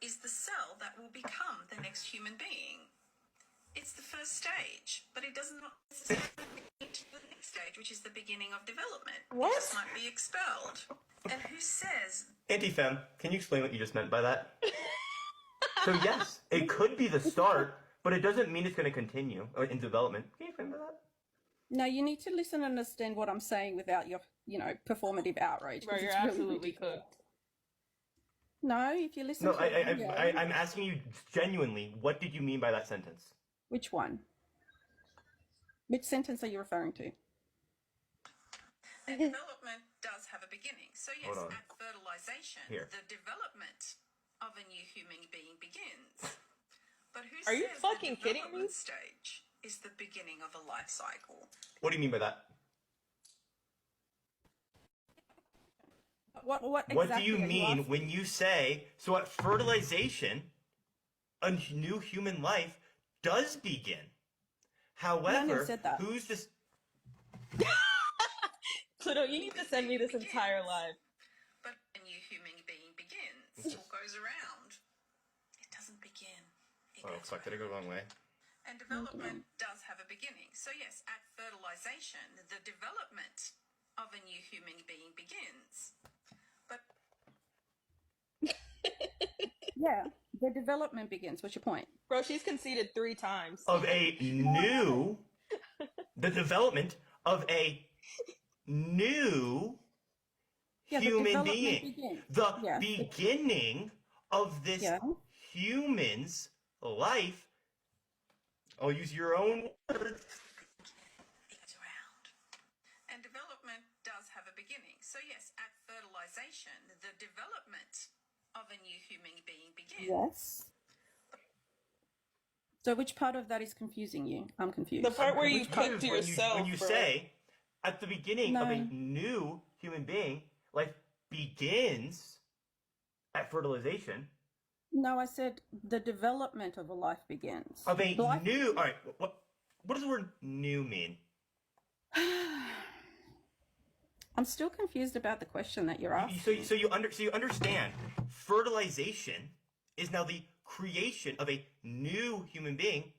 is the cell that will become the next human being. It's the first stage, but it does not necessarily lead to the next stage, which is the beginning of development. What? It just might be expelled. And who says... Anti-fem, can you explain what you just meant by that? So yes, it could be the start, but it doesn't mean it's going to continue in development. Can you explain by that? No, you need to listen and understand what I'm saying without your, performative outrage. Bro, you're it's really absolutely ridiculous. cooked. No, if you listen No, to the video. I'm asking you genuinely, what did you mean by that sentence? Which one? Which sentence are you referring to? And development does have a beginning. So yes, Hold on. at fertilization, Here. the development of a new human being begins. But who Are you says fucking the kidding me? development stage is the beginning of a life cycle? What do you mean by that? What What exactly do you are mean asking? when you say, so at fertilization, a new human life does begin? However, said that. who's this? Pluto, you need to send me this entire live. But a new human being begins or goes around. It doesn't begin. It Oh, goes fuck, did I go the wrong way? And development does have a beginning. So yes, at fertilization, the development of a new human being begins. But Yeah, the development begins. What's your point? Bro, she's conceded 3 times. Of a new, the development of a new Yeah, the human development being. begins. The Yeah. beginning of this Yeah. human's life. I'll use your own words. it goes around. And development does have a beginning. So yes, at fertilization, the development of a new human being begins. Yes. So which part of that is confusing you? I'm confused. The part where you Which cooked means when yourself. when you bro. say at the beginning of a No. new human being, life begins at fertilization No, I said the development of a life begins. of a Life- new. All right, what does the word "new" mean? I'm still confused about the question that you're asking. So you understand fertilization is now the creation of a new human being.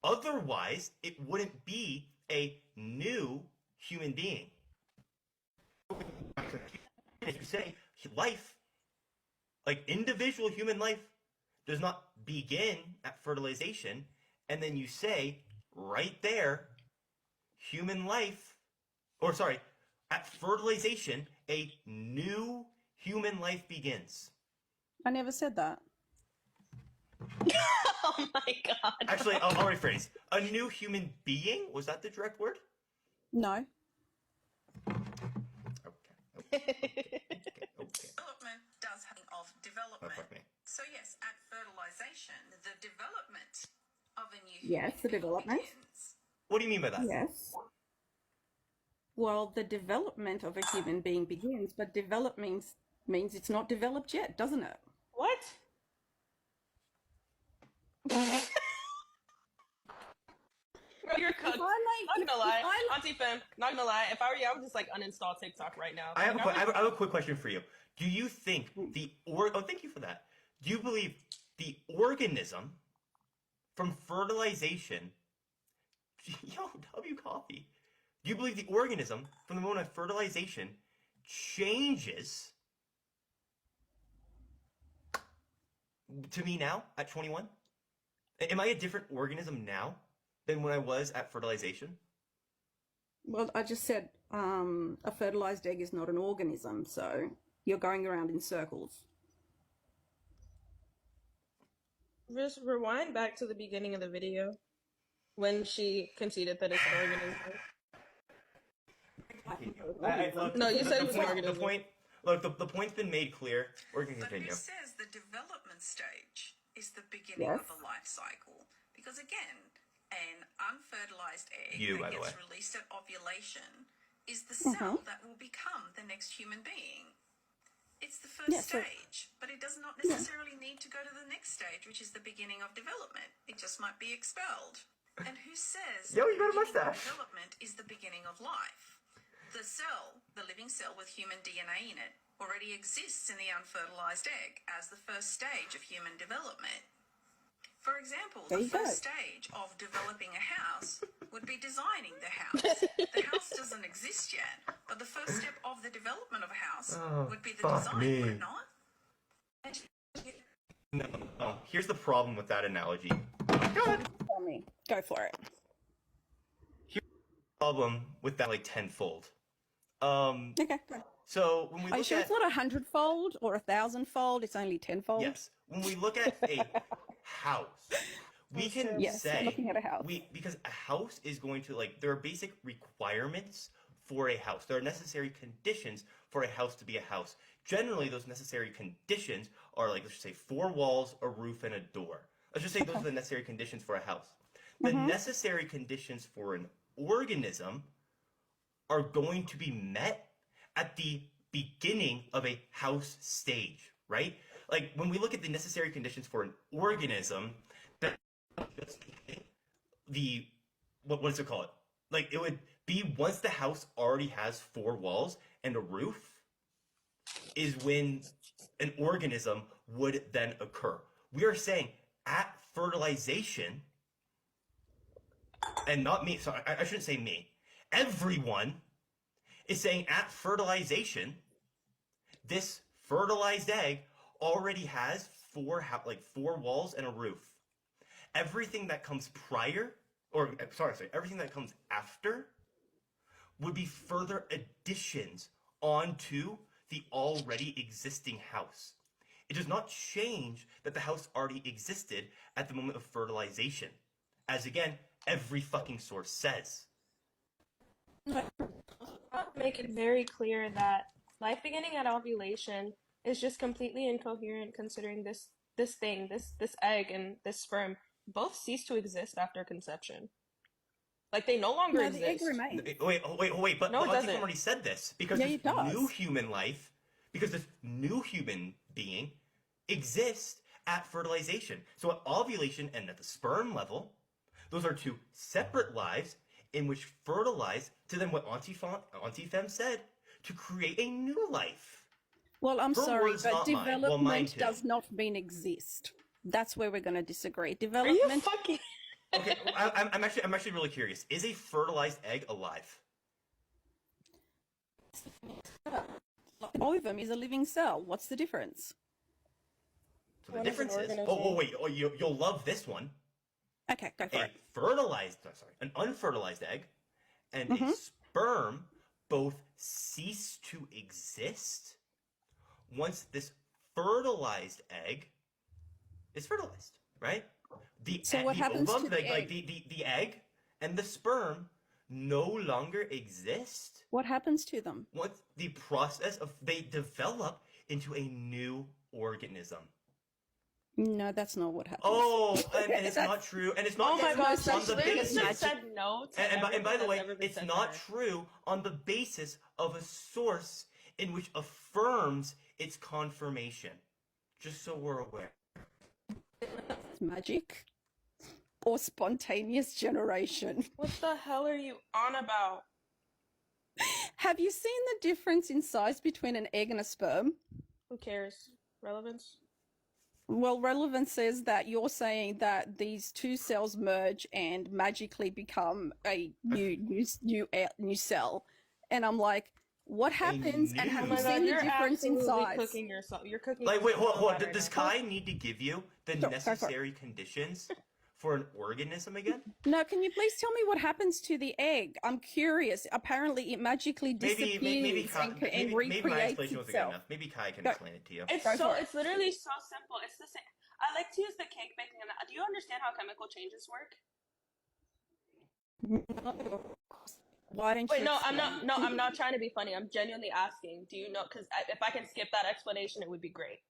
Otherwise, it wouldn't be a new human being. If you say life, like individual human life, does not begin at fertilization, and then you say right there, human life, or sorry, at fertilization, a new human life begins. I never said that. Oh my god. Actually, I'll rephrase. A new human being? Was that the direct word? No. Okay. Development does have of development. Oh, fuck me. So yes, at fertilization, the development of a new Yes, human the being development. begins. What do you mean by that? Yes. Well, the development of a human being begins, but develop means it's not developed yet, doesn't it? What? Bro, you're cooked. Not gonna lie. Auntie Fem, not gonna lie. If I were you, I would just like uninstall TikTok right now. I have Like, I have a quick question for you. Do you think oh, thank you for that. Do you believe the organism from fertilization? Yo, W coffee. Do you believe the organism from the moment of fertilization changes to me now at 21? Am I a different organism now than when I was at fertilization? Well, I just said a fertilized egg is not an organism, so you're going around in circles. Just rewind back to the beginning of the video when she conceded that it's an organism. Look, No, you said it was an the organism. point. Look, the point's been made clear. We're gonna But continue. who says the development stage is the beginning Yes. of a life cycle? Because again, an unfertilized egg You, by that the gets way. released at ovulation is the cell that will become the next human being. It's the first Yeah, so- stage, but it does not necessarily need to go to the next stage, which is the beginning of development. It just might be expelled. And who says Yo, you got a the beginning of mustache. development is the beginning of life? The cell, the living cell with human DNA in it, already exists in the unfertilized egg as the first stage of human development. For example, There the you go. first stage of developing a house would be designing the house. The house doesn't exist yet, but the first step of the development of a house would be the fuck design, me. would it not? No. Here's the problem with that analogy. Tell me. Go for it. Problem with that, like, tenfold. Okay, go. So when we Are you look sure at it's not 100-fold or 1,000-fold? It's only 10-fold? yes, when we look at a house, we can Yes, say I'm looking at a house. because a house is going to, like, there are basic requirements for a house. There are necessary conditions for a house to be a house. Generally, those necessary conditions are, like, let's just say 4 walls, a roof, and a door. Let's just say those are the necessary conditions for a house. The necessary conditions for an organism are going to be met at the beginning of a house stage, right? Like, when we look at the necessary conditions for an organism, that the what is it called? Like, it would be once the house already has 4 walls and a roof is when an organism would then occur. We are saying at fertilization, and not me, sorry, I shouldn't say me. Everyone is saying at fertilization, this fertilized egg already has 4 walls and a roof. Everything that comes prior, or everything that comes after would be further additions onto the already existing house. It does not change that the house already existed at the moment of fertilization, as again, every fucking source says. Make it very clear that life beginning at ovulation is just completely incoherent, considering this egg and this sperm both cease to exist after conception. Like, they no longer No, the egg exist. remains. Wait, but No, it Auntie doesn't. Fem already said this, because Yeah, this it does. new human life, because this new human being exists at fertilization. So at ovulation and at the sperm level, those are 2 separate lives in which fertilize to then what Auntie Fem said, to create a new life. Well, I'm Her sorry, words, but not mine. Well, mine development too. does not mean exist. That's where we're going to disagree. Are you Development, fucking... Okay, I'm actually really curious. Is a fertilized egg alive? ovum is a living cell. What's the difference? So the What is an difference is, organism? wait, you'll love this one. Okay, go for it. An unfertilized egg and Mm-hmm. a sperm both cease to exist once this fertilized egg is fertilized, right? So what happens to the egg? The egg and the sperm no longer exist What happens to them? once the process of they develop into a new organism. No, that's not what happens. Oh, and it's That's- not true, and it's not. Oh my it's gosh, not she on the literally basis. just said no to And by everything the that's way, ever been it's said not to her. true on the basis of a source in which affirms its confirmation. Just so we're aware. Magic or spontaneous generation. What the hell are you on about? Have you seen the difference in size between an egg and a sperm? Who cares? Relevance? Well, relevance says that you're saying that these 2 cells merge and magically become a new cell, and I'm like, what happens? And have Oh you my seen the you're difference in absolutely size? cooking yourself. You're cooking. Like, wait, yourself hold. right Does now. Kai need to give you the Sure, go for it. necessary conditions for an organism again? No, can you please tell me what happens to the egg? I'm curious. Apparently, it magically disappears Maybe Kai, and maybe my recreates explanation wasn't good itself. enough. Maybe Kai can Go. explain it to you. It's Go for it. it's literally so simple. It's the same. I like to use the cake baking. Do you understand how chemical changes work? Why don't Wait, you? no, I'm explain? not. No, I'm not trying to be funny. I'm genuinely asking. Do you know? Because if I can skip that explanation, it would be great.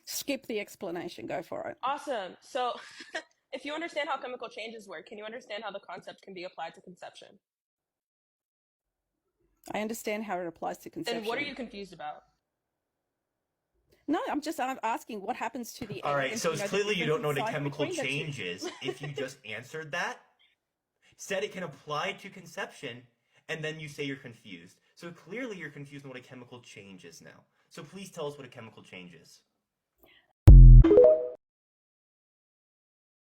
Skip the explanation. Go for it. Awesome. So, if you understand how chemical changes work, can you understand how the concept can be applied to conception? I understand how it applies to conception. Then what are you confused about? No, I'm asking what happens to the egg. All right, and so to it's know the clearly you don't know difference the in size chemical between the two. changes if you just answered that. Said it can apply to conception, and then you say you're confused. So clearly you're confused on what a chemical change is now. So please tell us what a chemical change is.